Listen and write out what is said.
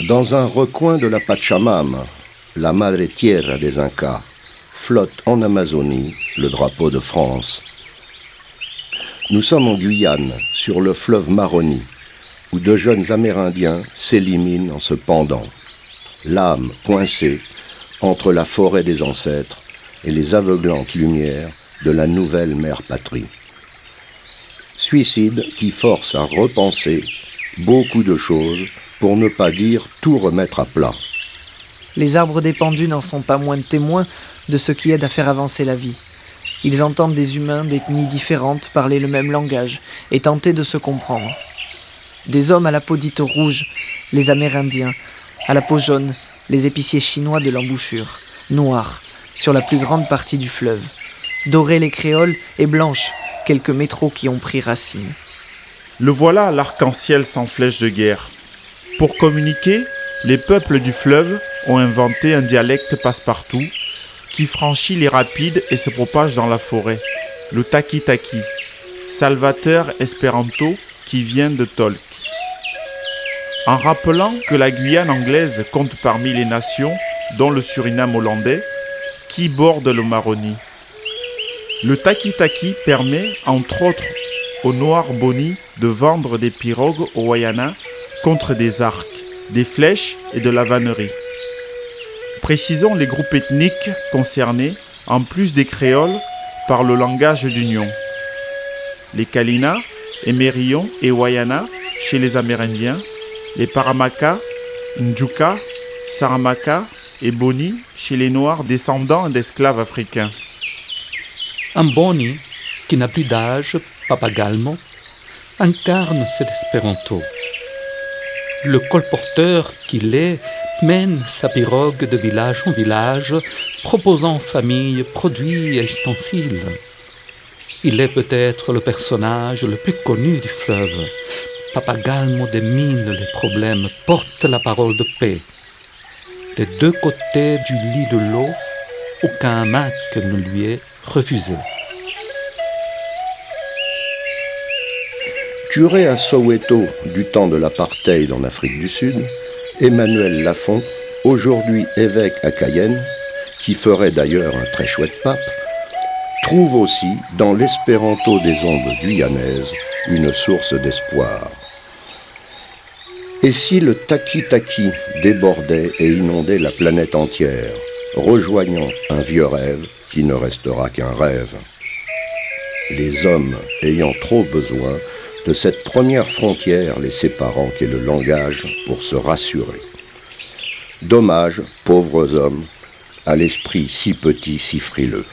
Dans un recoin de la Pachamama, la Madre Tierra des Incas, flotte en Amazonie le drapeau de France. Nous sommes en Guyane, sur le fleuve Maroni, où de jeunes Amérindiens s'éliminent en se pendant, l'âme coincée entre la forêt des ancêtres et les aveuglantes lumières de la nouvelle mère patrie. Suicide qui force à repenser beaucoup de choses pour ne pas dire tout remettre à plat. Les arbres dépendus n'en sont pas moins témoins de ce qui aide à faire avancer la vie. Ils entendent des humains d'ethnies différentes parler le même langage et tenter de se comprendre. Des hommes à la peau dite rouge, les Amérindiens, à la peau jaune, les épiciers chinois de l'embouchure, noirs, sur la plus grande partie du fleuve, dorés les créoles et blanches, quelques métros qui ont pris racine. Le voilà l'arc-en-ciel sans flèche de guerre. Pour communiquer, les peuples du fleuve ont inventé un dialecte passe-partout qui franchit les rapides et se propage dans la forêt, le taki-taki, salvateur espéranto qui vient de Tolk. En rappelant que la Guyane anglaise compte parmi les nations, dont le Suriname hollandais, qui borde le Maroni. Le taki-taki permet, entre autres, aux Noirs Boni de vendre des pirogues au Wayana contre des arcs, des flèches et de la vannerie. Précisons les groupes ethniques concernés, en plus des créoles, par le langage d'union. Les Kalina, Émérillon et Wayana chez les Amérindiens, les Paramaka, Njuka, Saramaka et Boni chez les Noirs descendants d'esclaves africains. Un Boni, qui n'a plus d'âge, Papagalmo, incarne cet espéranto. Le colporteur qu'il est mène sa pirogue de village en village, proposant famille, produits et ustensiles. Il est peut-être le personnage le plus connu du fleuve. Papagalmo démine les problèmes, porte la parole de paix. Des deux côtés du lit de l'eau, aucun hamac ne lui est refusé. Curé à Soweto du temps de l'apartheid en Afrique du Sud, Emmanuel Lafont, aujourd'hui évêque à Cayenne, qui ferait d'ailleurs un très chouette pape, trouve aussi dans l'espéranto des ondes guyanaises une source d'espoir. Et si le taki-taki débordait et inondait la planète entière, rejoignant un vieux rêve qui ne restera qu'un rêve? Les hommes ayant trop besoin de cette première frontière les séparant qu'est le langage pour se rassurer. Dommage, pauvres hommes, à l'esprit si petit, si frileux.